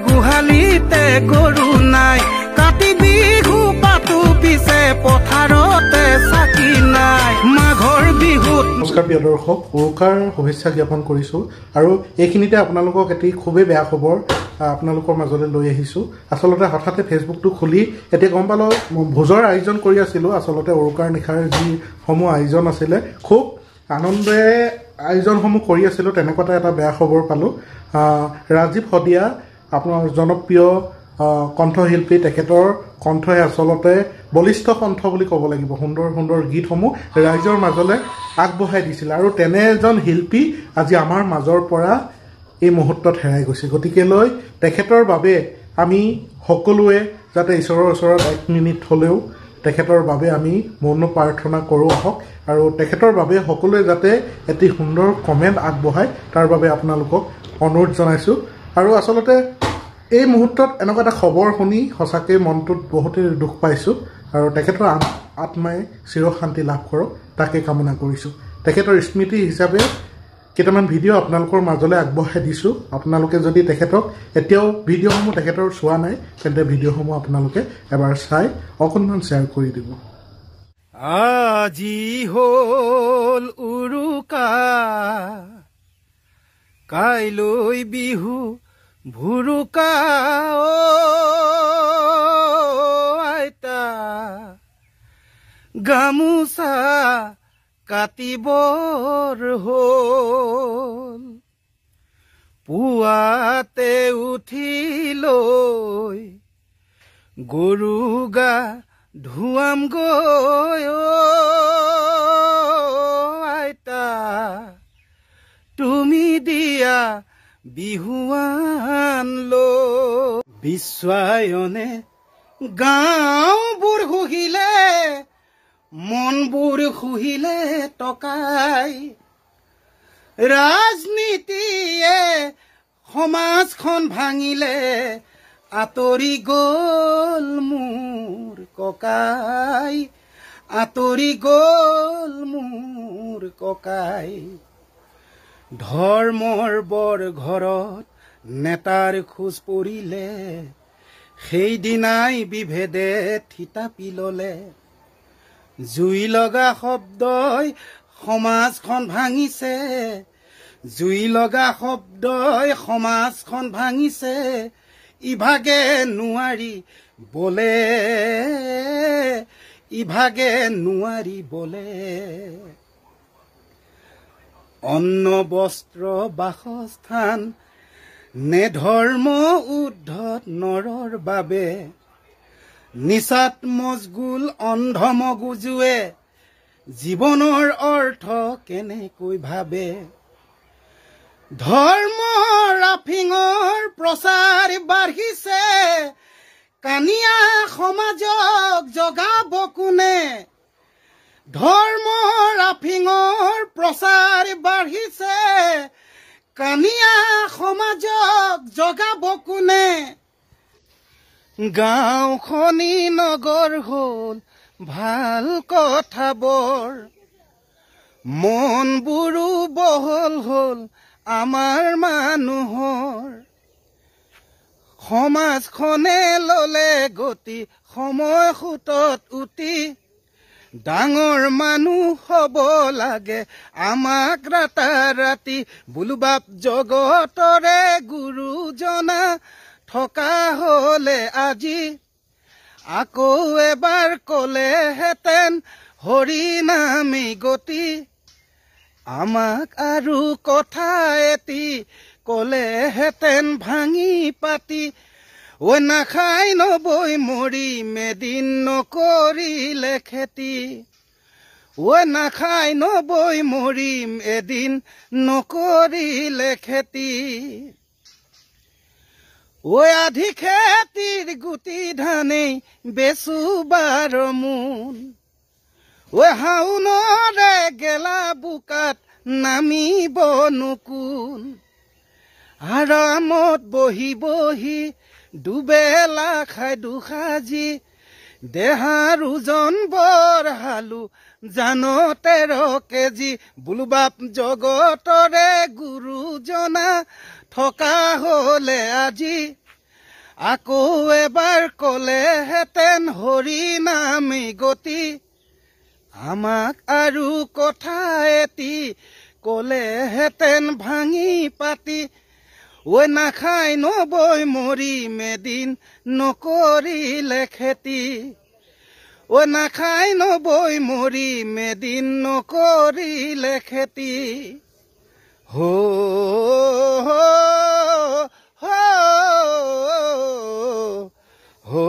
গুহালিতে গৰু নাই কাতি বিহু পাতো পিছে পথাৰতে চাকি নাই মাঘৰ বিহুত। নমস্কাৰ প্ৰিয় দৰ্শক, উৰুকাৰ শুভেচ্ছা জ্ঞাপন কৰিছোঁ আৰু এইখিনিতে আপোনালোকক এটি খুবেই বেয়া খবৰ আপোনালোকৰ মাজলৈ লৈ আহিছোঁ। আচলতে হঠাতে ফেচবুকটো খুলি এতিয়া গম পালোঁ ভোজৰ আয়োজন কৰি আছিলোঁ। আচলতে উৰুকাৰ নিশাৰ যিসমূহ আয়োজন আছিলে খুব আনন্দেৰে আয়োজনসমূহ কৰি আছিলোঁ, তেনেকুৱাতে এটা বেয়া খবৰ পালোঁ। ৰাজীৱ শদিয়া আপোনাৰ জনপ্ৰিয় কণ্ঠশিল্পী, তেখেতৰ কণ্ঠই আচলতে বলিষ্ঠ কণ্ঠ বুলি ক'ব লাগিব। সুন্দৰ সুন্দৰ গীতসমূহ ৰাইজৰ মাজলৈ আগবঢ়াই দিছিল আৰু তেনে এজন শিল্পী আজি আমাৰ মাজৰ পৰা এই মুহূৰ্তত হেৰাই গৈছে। গতিকেলৈ তেখেতৰ বাবে আমি সকলোৱে যাতে ঈশ্বৰৰ ওচৰত 1 মিনিট হ'লেও তেখেতৰ বাবে আমি মৌন প্ৰাৰ্থনা কৰোঁ আহক আৰু তেখেতৰ বাবে সকলোৱে যাতে এটি সুন্দৰ কমেণ্ট আগবঢ়ায় তাৰ বাবে আপোনালোকক অনুৰোধ জনাইছোঁ। আৰু আচলতে এই মুহূৰ্তত এনেকুৱা এটা খবৰ শুনি সঁচাকৈ মনটোত বহুতেই দুখ পাইছোঁ আৰু তেখেতৰ আত্মাই চিৰশান্তি লাভ কৰক তাকে কামনা কৰিছোঁ। তেখেতৰ স্মৃতি হিচাপে কেইটামান ভিডিঅ' আপোনালোকৰ মাজলৈ আগবঢ়াই দিছোঁ। আপোনালোকে যদি তেখেতক এতিয়াও ভিডিঅ'সমূহ তেখেতৰ চোৱা নাই তেন্তে ভিডিঅ'সমূহ আপোনালোকে এবাৰ চাই অকণমান শ্বেয়াৰ কৰি দিব। আজি হ'ল উৰুকা কাইলৈ বিহু ভুৰুকা আইতা গামোচা কাটিবৰ হ'ল পুৱাতে উঠি লৈ গৰু গা ধুৱাম গৈ আইতা তুমি দিয়া বিহুৱান লো বিশ্বায়নে গাঁওবোৰ শুহিলে মনবোৰ শুহিলে টকাই ৰাজনীতিয়ে সমাজখন ভাঙিলে আঁতৰি গ'ল মোৰ ককাই আঁতৰি গ'ল মোৰ ককাই ধৰ্মৰ বৰ ঘৰত নেতাৰ খোজ পৰিলে সেইদিনাই বিভেদে থিতাপি ল'লে জুই লগা শব্দই সমাজখন ভাঙিছে জুই লগা শব্দই সমাজখন ভাঙিছে ইভাগে নোৱাৰি বলে ইভাগে নোৱাৰি বলে অন্ন বস্ত্ৰ বাসস্থান নে ধৰ্ম উদ্ধত নৰৰ বাবে নিচাত মজগুল অন্ধ মগুজুৱে জীৱনৰ অৰ্থ কেনেকৈ ভাবে ধৰ্ম ৰাফিঙৰ প্ৰচাৰ বাঢ়িছে কানিয়া সমাজক জগাব কোনে ধৰ্ম ৰাফিঙৰ প্ৰচাৰ বাঢ়িছে কানিয়া সমাজক জগাব কোনে গাঁওখনি নগৰ হ'ল ভাল কথাবৰ মনবোৰো বহল হ'ল আমাৰ মানুহৰ সমাজখনে ল'লে গতি সময় সোঁতত উটি ডাঙৰ মানুহ হ'ব লাগে আমাক ৰাতাৰাতি বোলোবাপ জগতৰে গুৰুজনা থকা হ'লে আজি আকৌ এবাৰ ক'লেহেঁতেন হৰি নামে গতি আমাক আৰু কথা এটি ক'লেহেঁতেন ভাঙি পাতি নাখাই নবৈ মৰিম এদিন নকৰিলে খেতি নাখাই নবৈ মৰিম এদিন নকৰিলে খেতি আধি খেতিৰ গুটি ধানেই বেচু 12 মোন হাউনৰে গেলা বোকাত নামিব নুকুন আৰামত বহি বহি দুবেলা খাই দুসাজি দেহাৰ ওজন বঢ়ালো জানো 13 কেজি বুলবাপ জগতৰে গুৰুজনা থকা হ'লে আজি আকৌ এবাৰ কলেহেঁতেন হৰি নামী গতি আমাক আৰু কথা এটি কলেহেঁতেন ভাঙি পাতি ঐ নাখাই নবৈ মৰি মেদিন নকৰিলে খেতি ঐ নাখাই নবৈ মৰি মেদিন নকৰিলে খেতি হো হো হো হো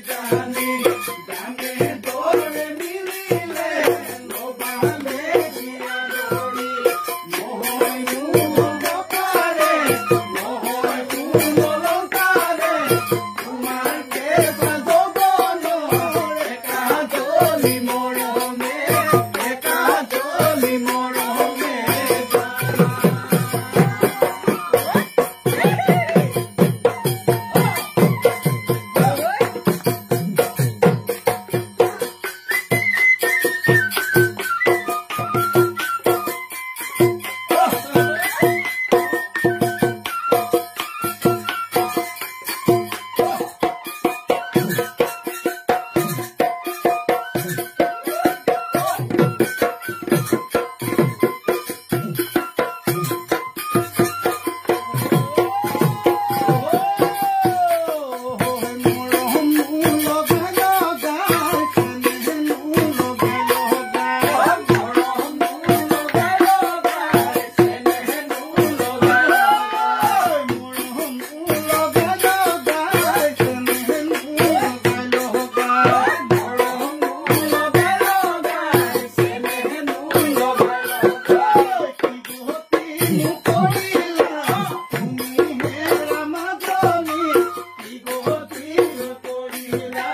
জানি জানে তোৰ শ্ৰীৰাম